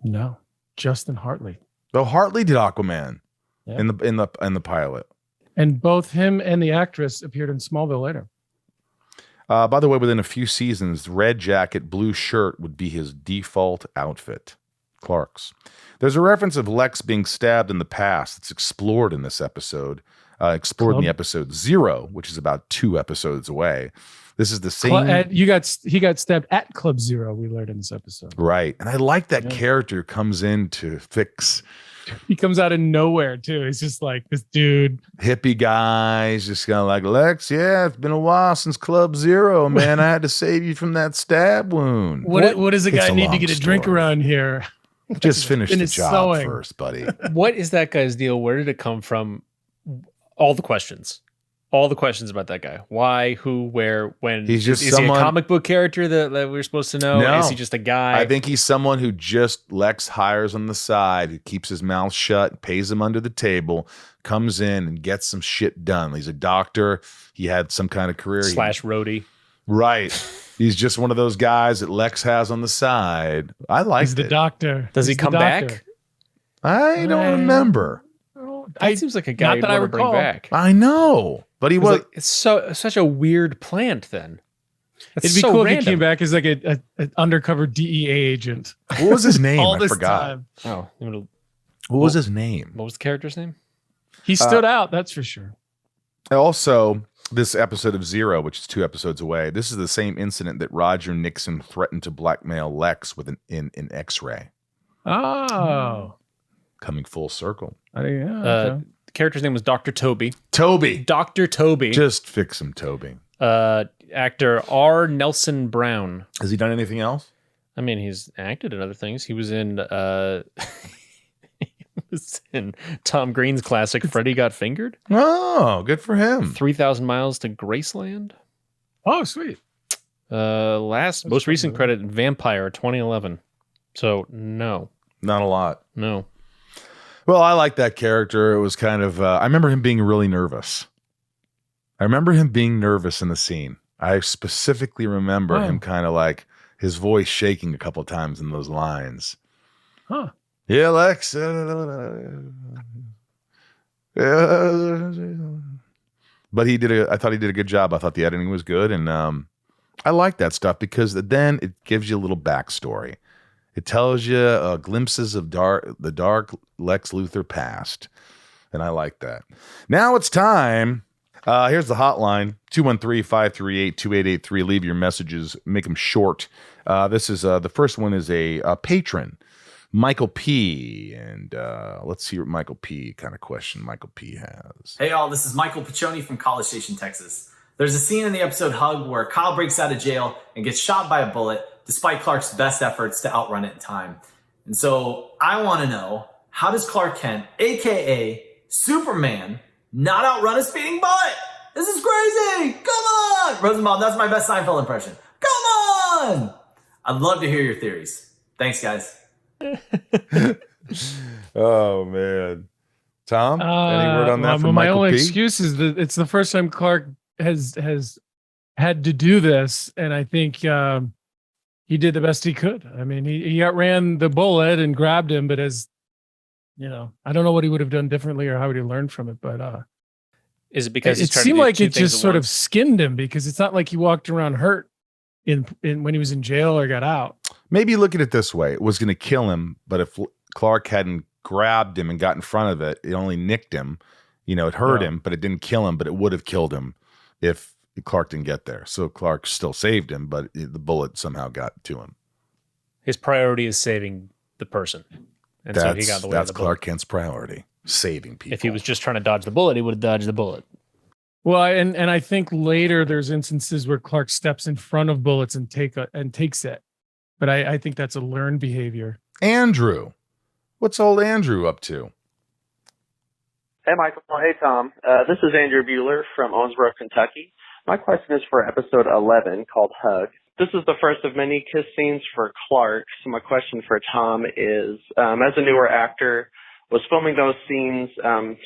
No, Justin Hartley. Oh, Hartley did Aquaman in the pilot. And both him and the actress appeared in Smallville later. By the way, within a few seasons, red jacket, blue shirt would be his default outfit. Clark's. There's a reference of Lex being stabbed in the past. It's explored in this episode. In the episode 0, which is about 2 episodes away. This is the same. He got stabbed at Club Zero. We learned in this episode, right? And I like that character comes in to fix. He comes out of nowhere too. He's just like this dude, hippie guy. He's just kind of like, Lex. Yeah, it's been a while since Club Zero, man. I had to save you from that stab wound. What does a guy need to get a drink around here? Just finish the job first, buddy. What is that guy's deal? Where did it come from? All the questions. all the questions about that guy. Why, who, where, when. He's just is he a comic book character that we're supposed to know? No. Is he just a guy? I think he's someone who just Lex hires on the side, who keeps his mouth shut, pays him under the table, comes in and gets some shit done. He's a doctor. He had some kind of career. Slash roadie. Right. He's just one of those guys that Lex has on the side. I like He's the doctor. Does he come back? I don't remember. That seems like a guy you'd want to bring back. I know, but he was. Like, it's such a weird plant. Then it'd be cool if he came back as like an undercover DEA agent. What was his name? I forgot. Time. Oh, what was his name? What was the character's name? He stood out. That's for sure. Also, this episode of Zero, which is 2 episodes away, this is the same incident that Roger Nixon threatened to blackmail Lex with an X-ray. Oh. Coming full circle. The character's name was Dr. Toby. Dr. Toby. Just fix him, Toby. Actor R. Nelson Brown. Has he done anything else? I mean, he's acted in other things. He was in Tom Green's classic Freddy Got Fingered. Oh, good for him. 3,000 Miles to Graceland. Oh, sweet. Most recent credit, Vampire 2011. So, no. Not a lot. No. Well, I like that character. It was kind of, I remember him being really nervous. I remember him being nervous in the scene. I specifically remember him kind of like his voice shaking a couple times in those lines. Huh. Yeah, Lex. But I thought he did a good job. I thought the editing was good. And I like that stuff because then it gives you a little backstory. It tells you glimpses of the dark Lex Luthor past. And I like that. Now it's time. Here's the hotline, 213-538-2883. Leave your messages. Make them short. This is the first one is a patron, Michael P. And let's see what Michael P. kind of question Michael P. has. Hey, all. This is Michael Piccioni from College Station, Texas. There's a scene in the episode Hug where Kyle breaks out of jail and gets shot by a bullet, despite Clark's best efforts to outrun it in time. And so I want to know, how does Clark Kent, a.k.a. Superman, not outrun a speeding bullet? This is crazy. Come on. Rosenbaum, that's my best Seinfeld impression. Come on. I'd love to hear your theories. Thanks, guys. Oh, man. Tom, any word on that from Michael P? My only excuse is that it's the first time Clark has had to do this, and I think he did the best he could. I mean, he outran the bullet and grabbed him, but as you know, I don't know what he would have done differently or how would he learn from it. But is it because it seemed like it just sort of skinned him, because it's not like he walked around hurt in when he was in jail or got out. Maybe look at it this way: it was going to kill him, but if Clark hadn't grabbed him and got in front of it, it only nicked him. You know, it hurt him, but it didn't kill him. But it would have killed him if Clark didn't get there. So Clark still saved him, but the bullet somehow got to him. His priority is saving the person. And so he got the way that's of the bullet. Clark Kent's priority, saving people. If he was just trying to dodge the bullet, he would have dodged the bullet. Well, and I think later there's instances where Clark steps in front of bullets and takes it. But I think that's a learned behavior. Andrew. What's old Andrew up to? Hey, Michael. Hey, Tom. This is Andrew Bueller from Owensboro, Kentucky. My question is for episode 11 called Hug. This is the first of many kiss scenes for Clark. So my question for Tom is, as a newer actor, was filming those scenes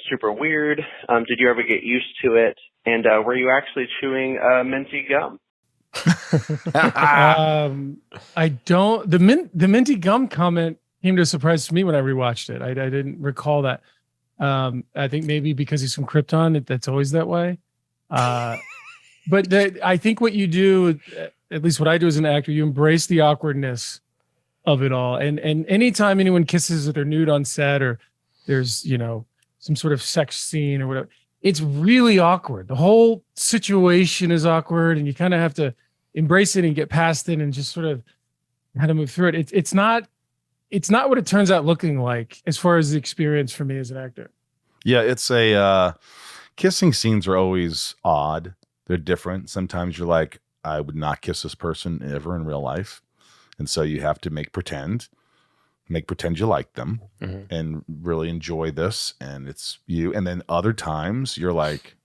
super weird? Did you ever get used to it? And were you actually chewing minty gum? I don't. The minty gum comment came to a surprise to me when I rewatched it. I didn't recall that. I think maybe because he's from Krypton, that's always that way. But I think what you do, at least what I do as an actor, you embrace the awkwardness of it all. And anytime anyone kisses or they're nude on set or there's, you know, some sort of sex scene or whatever, it's really awkward. The whole situation is awkward, and you kind of have to embrace it and get past it and just sort of how to move through it. It's not what it turns out looking like as far as the experience for me as an actor. Yeah, it's a kissing scenes are always odd. They're different. Sometimes you're like, I would not kiss this person ever in real life. And so you have to make pretend you like them and really enjoy this. And it's you. And then other times you're like,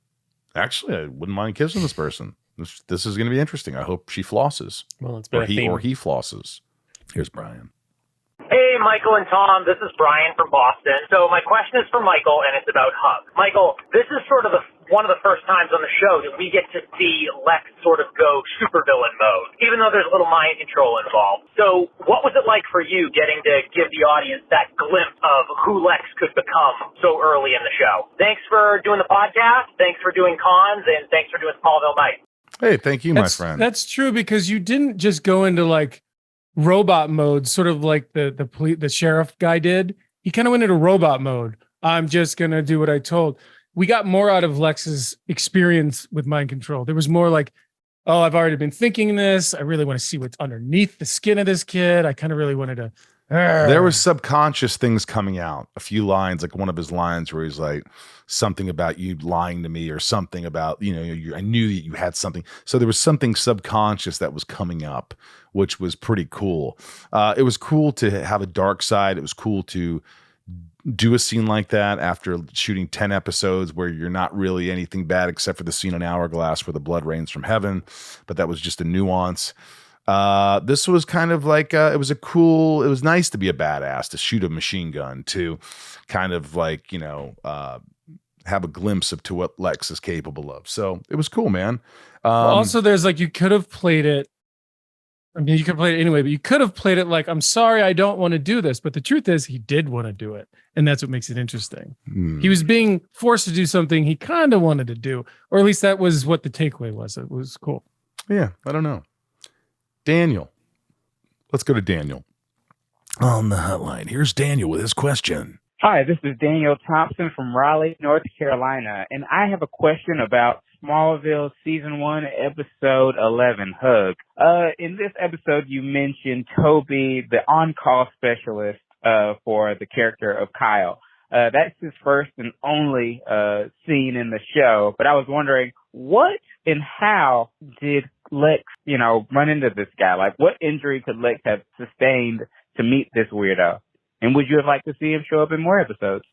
Actually, I wouldn't mind kissing this person. This is going to be interesting. I hope she flosses. Well, it's been Or a theme. he flosses. Here's Brian. Hey, Michael and Tom, this is Brian from Boston. So my question is for Michael, and it's about Hug. Michael, this is sort of one of the first times on the show that we get to see Lex sort of go supervillain mode, even though there's a little mind control involved. So what was it like for you getting to give the audience that glimpse of who Lex could become so early in the show? Thanks for doing the podcast, thanks for doing cons, and thanks for doing Smallville Night. Hey, thank you, my friend. That's true, because you didn't just go into like robot mode, sort of like the sheriff guy did. He kind of went into robot mode. I'm just gonna do what I told. We got more out of Lex's experience with mind control. There was more like, oh, I've already been thinking this. I really want to see what's underneath the skin of this kid. I kind of really wanted to. There was subconscious things coming out. A few lines, like one of his lines where he's like, something about you lying to me, or something about, I knew that you had something. So there was something subconscious that was coming up, which was pretty cool. It was cool to have a dark side. It was cool to do a scene like that after shooting 10 episodes where you're not really anything bad except for the scene in Hourglass where the blood rains from heaven. But that was just a nuance. This was kind of like, it was nice to be a badass, to shoot a machine gun, to kind of like, have a glimpse to what Lex is capable of. So it was cool, man. Also, there's like, you could have played it. I mean, you could play it anyway, but you could have played it like, I'm sorry, I don't want to do this. But the truth is, he did want to do it. And that's what makes it interesting. He was being forced to do something he kind of wanted to do, or at least that was what the takeaway was. It was cool. Yeah, I don't know. Daniel. Let's go to Daniel on the hotline. Here's Daniel with his question. Hi, this is Daniel Thompson from Raleigh, North Carolina, and I have a question about Smallville Season 1, Episode 11, Hug. In this episode, you mentioned Toby, the on-call specialist for the character of Kyle. That's his first and only scene in the show, but I was wondering, what and how did Lex, run into this guy? Like, what injury could Lex have sustained to meet this weirdo? And would you have liked to see him show up in more episodes?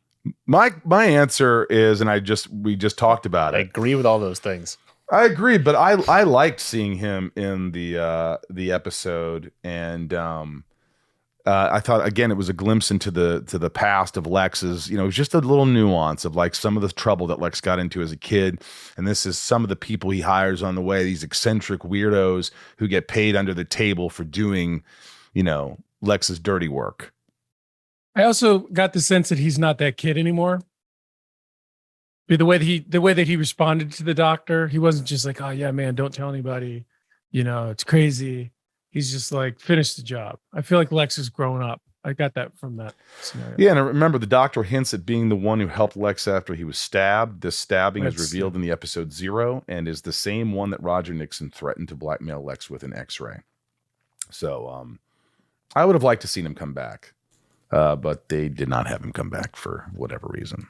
My answer is, and we just talked about it. I agree with all those things. I agree, but I liked seeing him in the episode, and I thought, again, it was a glimpse into the past of Lex's. It was just a little nuance of like some of the trouble that Lex got into as a kid, and this is some of the people he hires on the way. These eccentric weirdos who get paid under the table for doing, Lex's dirty work. I also got the sense that he's not that kid anymore. The way that he responded to the doctor, he wasn't just like, "Oh yeah, man, don't tell anybody. It's crazy." He's just like, finish the job. I feel like Lex is growing up. I got that from that scenario. Yeah, and I remember the doctor hints at being the one who helped Lex after he was stabbed. This stabbing is revealed in the episode 0 and is the same one that Roger Nixon threatened to blackmail Lex with an X-ray. So I would have liked to seen him come back. But they did not have him come back for whatever reason.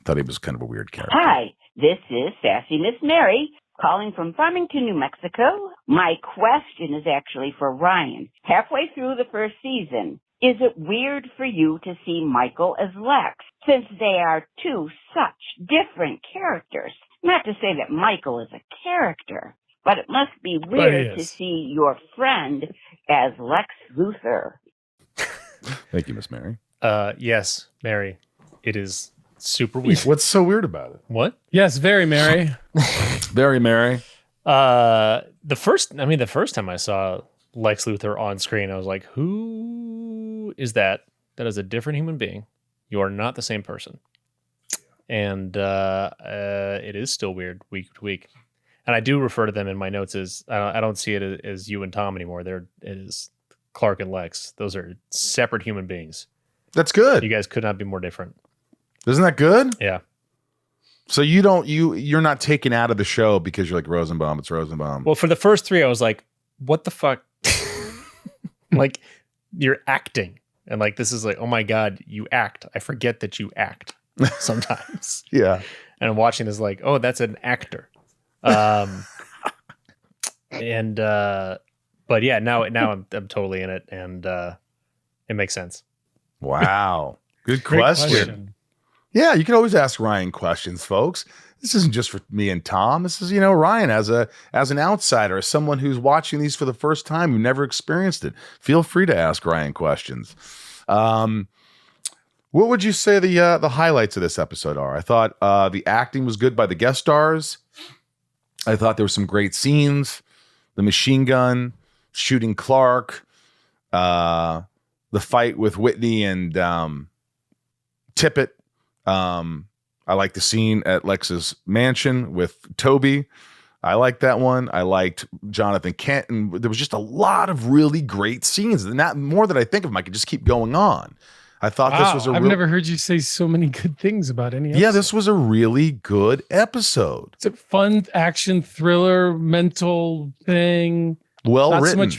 Thought he was kind of a weird character. Hi, this is Sassy Miss Mary calling from Farmington, New Mexico. My question is actually for Ryan. Halfway through the first season, is it weird for you to see Michael as Lex, since they are two such different characters? Not to say that Michael is a character, but it must be weird to see your friend as Lex Luthor. Thank you, Miss Mary. Yes, Mary. It is super weird. What's so weird about it? What? Yes, very Mary. Very Mary. The first time I saw Lex Luthor on screen, I was like, who is that? That is a different human being. You are not the same person. And it is still weird week to week. And I do refer to them in my notes as, I don't see it as you and Tom anymore. It is Clark and Lex. Those are separate human beings. That's good. You guys could not be more different. Isn't that good? Yeah. So you're not taken out of the show because you're like Rosenbaum. It's Rosenbaum. Well, for the first 3, I was like, what the fuck? Like, you're acting. And like, this is like, oh my God, you act. I forget that you act sometimes. Yeah. And I'm watching this like, oh, that's an actor. But yeah, now I'm totally in it, and it makes sense. Wow. Good question. Yeah, you can always ask Ryan questions, folks. This isn't just for me and Tom. This is, Ryan as an outsider, as someone who's watching these for the first time, who never experienced it. Feel free to ask Ryan questions. What would you say the highlights of this episode are? I thought the acting was good by the guest stars. I thought there were some great scenes. The machine gun, shooting Clark, the fight with Whitney and Tippett. I liked the scene at Lex's mansion with Toby. I liked that one. I liked Jonathan Kent, and there was just a lot of really great scenes. And that more than I think of them, I could just keep going on. I thought this was I've never heard you say so many good things about any episode. Yeah, this was a really good episode. It's a fun action thriller, mental thing. Well written.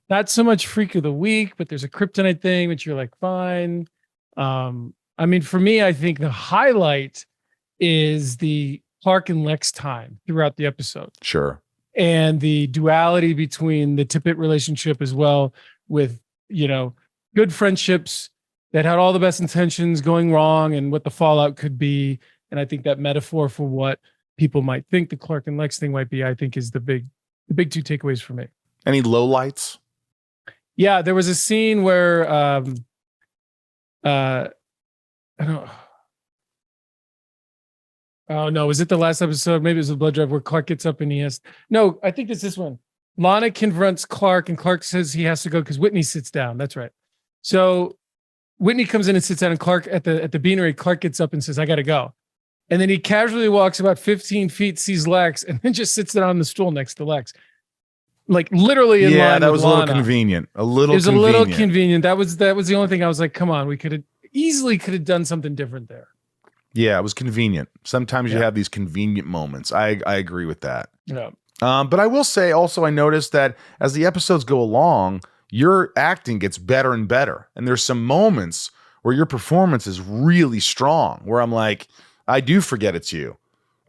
Not so much freak of the week, but there's a kryptonite thing, which you're like, fine. I mean, for me, I think the highlight is the Clark and Lex time throughout the episode. Sure. And the duality between the Tippett relationship as well with, good friendships that had all the best intentions going wrong and what the fallout could be. And I think that metaphor for what people might think the Clark and Lex thing might be, I think is the big two takeaways for me. Any lowlights? Yeah, there was a scene where I don't. Oh no, was it the last episode? Maybe it was the blood drive where Clark gets up and he has. No, I think it's this one. Lana confronts Clark and Clark says he has to go because Whitney sits down. That's right. So Whitney comes in and sits down, and Clark at the beanery. Clark gets up and says, "I got to go," and then he casually walks about 15 feet, sees Lex, and then just sits down on the stool next to Lex, like literally in line. Yeah, that was Lana. a little convenient. It was a little convenient. That was the only thing I was like, "Come on, we could have done something different there." Yeah, it was convenient. Sometimes you have these convenient moments. I agree with that. Yeah. But I will say also, I noticed that as the episodes go along, your acting gets better and better. And there's some moments where your performance is really strong, where I'm like, I do forget it's you.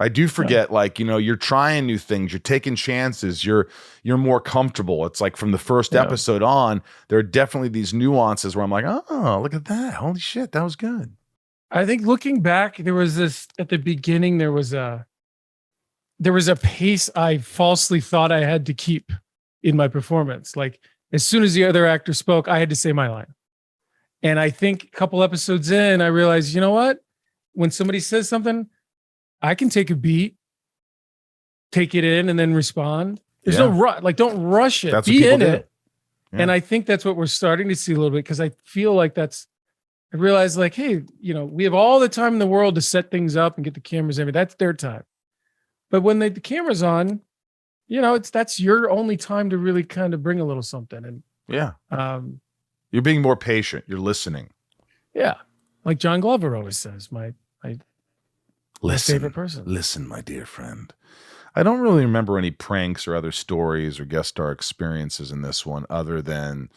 I do forget, you're trying new things, you're taking chances, you're more comfortable. It's like from the first episode on, there are definitely these nuances where I'm like, oh, look at that. Holy shit, that was good. I think looking back, there was this at the beginning, there was a pace I falsely thought I had to keep in my performance. Like as soon as the other actor spoke, I had to say my line. And I think a couple episodes in, I realized, you know what? When somebody says something, I can take a beat, take it in, and then respond. There's no rush. Like, don't rush it. That's Be in do. it. Yeah. And I think that's what we're starting to see a little bit, because I feel like I realized, like, hey, we have all the time in the world to set things up and get the cameras in. That's their time. But when the camera's on, that's your only time to really kind of bring a little something. And yeah, you're being more patient. You're listening. Yeah, like John Glover always says, my favorite person. Listen, my dear friend. I don't really remember any pranks or other stories or guest star experiences in this one, other than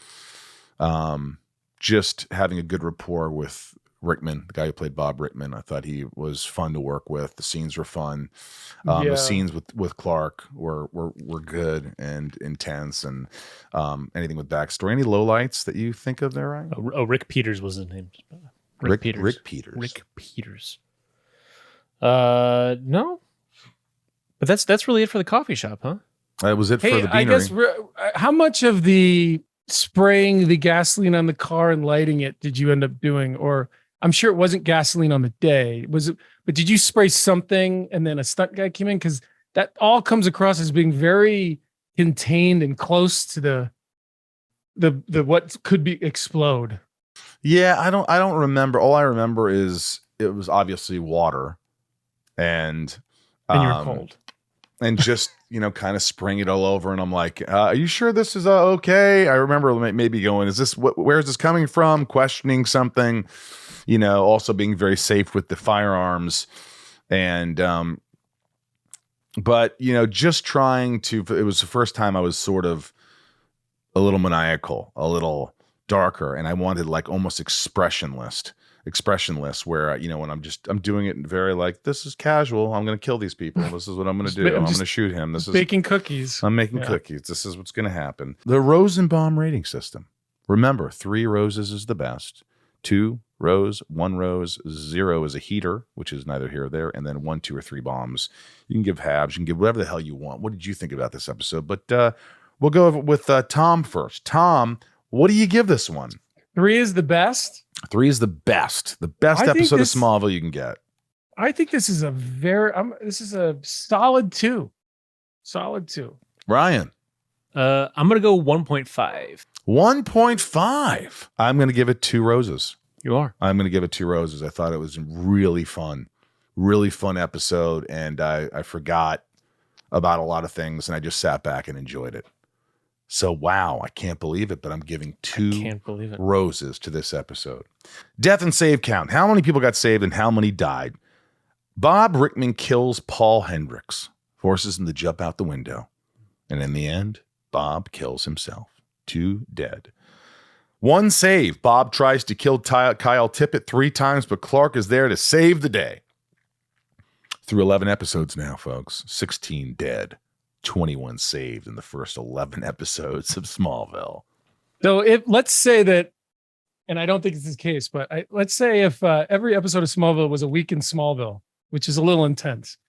just having a good rapport with Rickman, the guy who played Bob Rickman. I thought he was fun to work with. The scenes were fun. The scenes with Clark were good and intense, and anything with backstory. Any lowlights that you think of there, Ryan? Rick Peters was his name. Rick Peters. Rick Peters. No, but that's really it for the coffee shop, huh? That was it for the beanery. I guess how much of the spraying the gasoline on the car and lighting it did you end up doing? Or I'm sure it wasn't gasoline on the day. Was it? But did you spray something and then a stunt guy came in? Because that all comes across as being very contained and close to the what could be explode. Yeah, I don't remember. All I remember is it was obviously water, and you're cold, and just kind of spraying it all over. And I'm like, are you sure this is okay? I remember maybe going, is this where is this coming from? Questioning something, also being very safe with the firearms, and but just trying to. It was the first time I was sort of a little maniacal, a little darker, and I wanted like almost expressionless, where when I'm doing it very like, this is casual, I'm gonna kill these people, this is what I'm gonna do, I'm gonna shoot him, this is baking cookies, I'm making cookies, this is what's gonna happen. The Rosenbaum rating system, remember, 3 roses is the best, 2 rose, 1 rose, 0 is a heater, which is neither here or there, and then 1, 2, or 3 bombs. You can give halves, you can give whatever the hell you want. What did you think about this episode? But we'll go with Tom first. Tom, what do you give this one? 3 is the best. 3 is the best episode of Smallville you can get. I think this is a solid 2. Solid 2. Ryan. I'm going to go 1.5. 1.5. I'm going to give it 2 roses. You are. I'm going to give it 2 roses. I thought it was really fun episode, and I forgot about a lot of things, and I just sat back and enjoyed it. So, wow, I can't believe it, but I'm giving 2 roses to this episode. Death and save count. How many people got saved and how many died? Bob Rickman kills Paul Hendricks, forces him to jump out the window. And in the end, Bob kills himself. 2 dead. 1 save. Bob tries to kill Kyle Tippett 3 times, but Clark is there to save the day. Through 11 episodes now, folks. 16 dead. 21 saved in the first 11 episodes of Smallville. So let's say that, and I don't think this is the case, but let's say if every episode of Smallville was a week in Smallville, which is a little intense,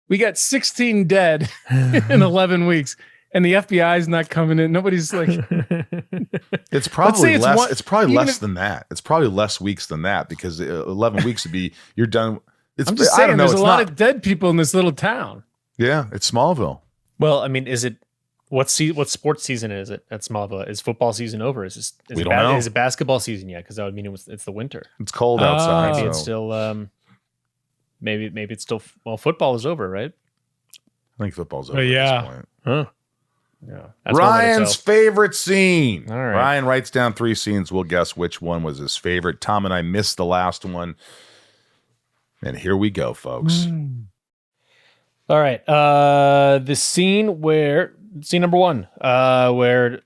we got 16 dead in 11 weeks, and the FBI is not coming in. Nobody's like, it's probably less. It's probably less than that. It's probably less weeks than that, because 11 weeks would be you're done. I'm just saying, there's a lot of dead people in this little town. Yeah, it's Smallville. Well, I mean, is it what sports season is it at Smallville? Is football season over? Is it basketball season yet? Because that would mean it's the winter. It's cold outside. Maybe it's still maybe it's still, well, football is over, right? I think football's over. Yeah. At this point. Huh. Yeah. That's Ryan's favorite scene. All right. Ryan writes down 3 scenes. We'll guess which one was his favorite. Tom and I missed the last one. And here we go, folks. All right. The scene number 1, where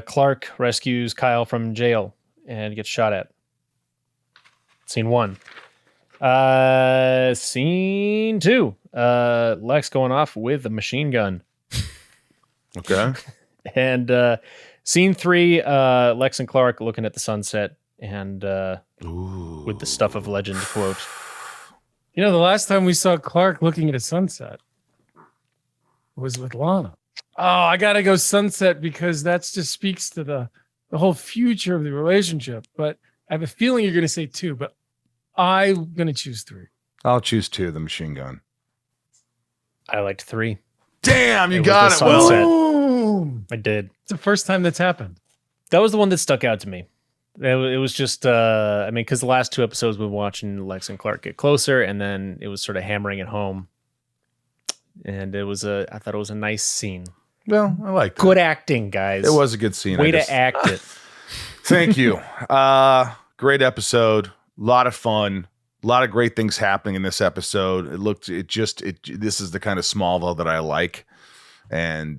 Clark rescues Kyle from jail and gets shot at. Scene 1. Scene 2. Lex going off with a machine gun. Okay. And scene 3, Lex and Clark looking at the sunset and with the stuff of legend quote. You know, the last time we saw Clark looking at a sunset was with Lana. Oh, I gotta go sunset, because that just speaks to the whole future of the relationship. But I have a feeling you're gonna say 2, but I'm gonna choose 3. I'll choose 2, the machine gun. I liked 3. Damn, you got it, Will. Boom! I did. It's the first time that's happened. That was the one that stuck out to me. It was just, I mean, because the last 2 episodes we've been watching Lex and Clark get closer, and then it was sort of hammering it home. And I thought it was a nice scene. Well, I liked it. Good acting, guys. It was a good scene. Way to act it. Thank you. Great episode. A lot of fun. A lot of great things happening in this episode. This is the kind of Smallville that I like. And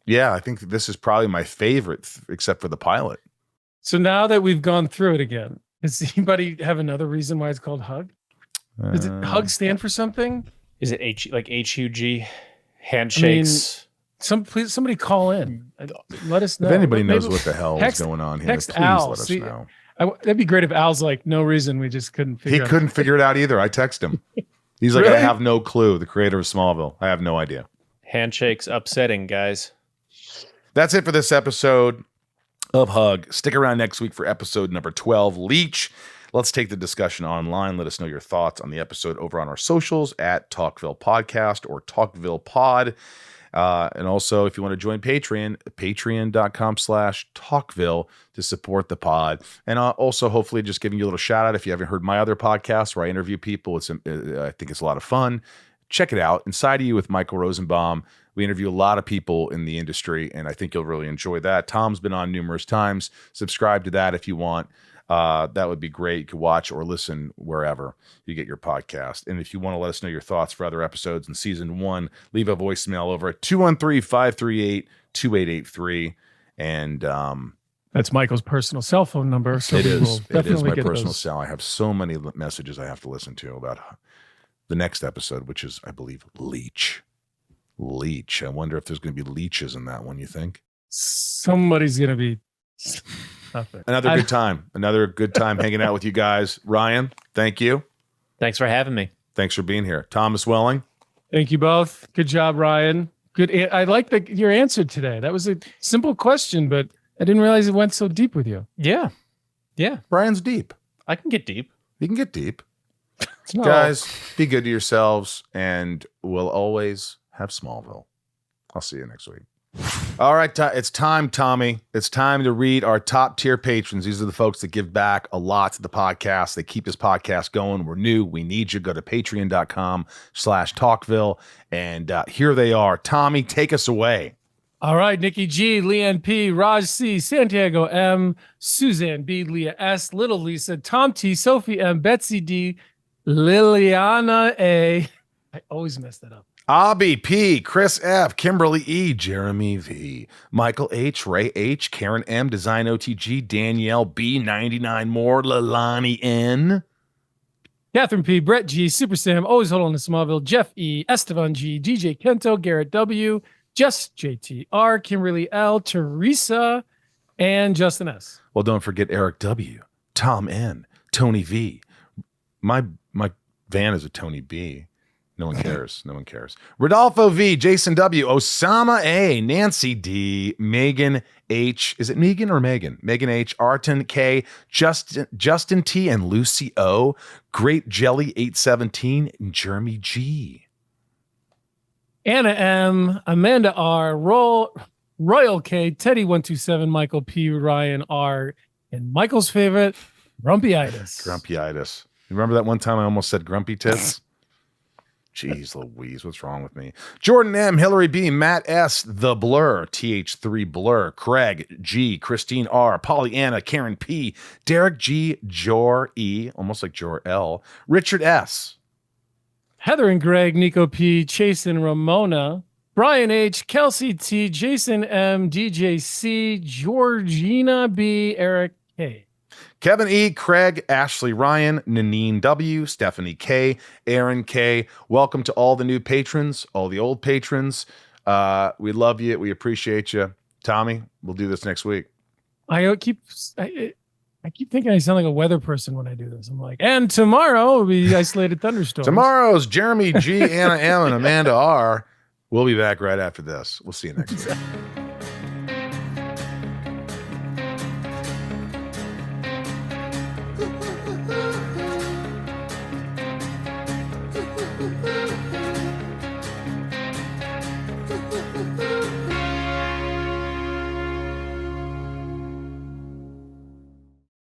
yeah, I think this is probably my favorite, except for the pilot. So now that we've gone through it again, does anybody have another reason why it's called Hug? Does it Hug stand for something? Is it HUG? Handshakes? Please, somebody call in. Let us know. If anybody knows what the hell is going on here, please Al. let us know. That'd be great if Al's like, no reason, we just couldn't figure it out. He couldn't figure it out either. I text him. He's like, Really? I have no clue. The creator of Smallville. I have no idea. Handshakes upsetting, guys. That's it for this episode of Hug. Stick around next week for episode number 12, Leech. Let's take the discussion online. Let us know your thoughts on the episode over on our socials at Talkville Podcast or Talkville Pod. And also, if you want to join Patreon, patreon.com/Talkville to support the pod. And also, hopefully, just giving you a little shout out if you haven't heard my other podcast where I interview people. I think it's a lot of fun. Check it out. Inside of You with Michael Rosenbaum. We interview a lot of people in the industry, and I think you'll really enjoy that. Tom's been on numerous times. Subscribe to that if you want. That would be great. You can watch or listen wherever you get your podcast. And if you want to let us know your thoughts for other episodes in season 1, leave a voicemail over at 213-538-2883. And that's Michael's personal cell phone number. So it is. It is my get personal those. cell. I have so many messages I have to listen to about the next episode, which is, I believe, Leech. I wonder if there's going to be leeches in that one, you think? Somebody's going to be Another good time. Another good time hanging out with you guys. Ryan, thank you. Thanks for having me. Thanks for being here. Thomas Welling. Thank you both. Good job, Ryan. Good. I like your answer today. That was a simple question, but I didn't realize it went so deep with you. Yeah. Ryan's deep. I can get deep. You can get deep. No. Guys, be good to yourselves, and we'll always have Smallville. I'll see you next week. All right, it's time, Tommy. It's time to read our top tier patrons. These are the folks that give back a lot to the podcast. They keep this podcast going. We're new. We need you. Go to patreon.com/talkville. And here they are. Tommy, take us away. All right, Nikki G, Leanne P, Raj C, Santiago M, Suzanne B, Leah S, Little Lisa, Tom T, Sophie M, Betsy D, Liliana A. I always mess that up. Abby P, Chris F, Kimberly E, Jeremy V, Michael H, Ray H, Karen M, Design OTG, Danielle B, 99 more, Lalani N, Catherine P, Brett G, Super Sam, always hold on to Smallville, Jeff E, Esteban G, DJ Kento, Garrett W, Jess JTR, Kimberly L, Teresa, and Justin S. Well, don't forget Eric W, Tom N, Tony V. My van is a Tony B. No one cares. No one cares. Rodolfo V, Jason W, Osama A, Nancy D, Megan H. Is it Megan or Megan? Megan H, Arton K, Justin T, and Lucy O, Great Jelly 817, and Jeremy G. Anna M, Amanda R, Royal K, Teddy 127, Michael P, Ryan R, and Michael's favorite, Grumpyitis. Grumpyitis. Remember that one time I almost said grumpy tits? Jeez Louise, what's wrong with me? Jordan M, Hillary B, Matt S, The Blur, TH3 Blur, Craig G, Christine R, Pollyanna, Karen P, Derek G, Jor E, almost like Jor L, Richard S, Heather and Greg, Nico P, Chase and Ramona, Brian H, Kelsey T, Jason M, DJ C, Georgina B, Eric K. Kevin E, Craig, Ashley Ryan, Nanine W, Stephanie K, Aaron K. Welcome to all the new patrons, all the old patrons. We love you. We appreciate you. Tommy, we'll do this next week. I keep thinking I sound like a weather person when I do this. I'm like, and tomorrow will be isolated thunderstorms. Tomorrow's Jeremy G, Anna M, and Amanda R. We'll be back right after this. We'll see you next week.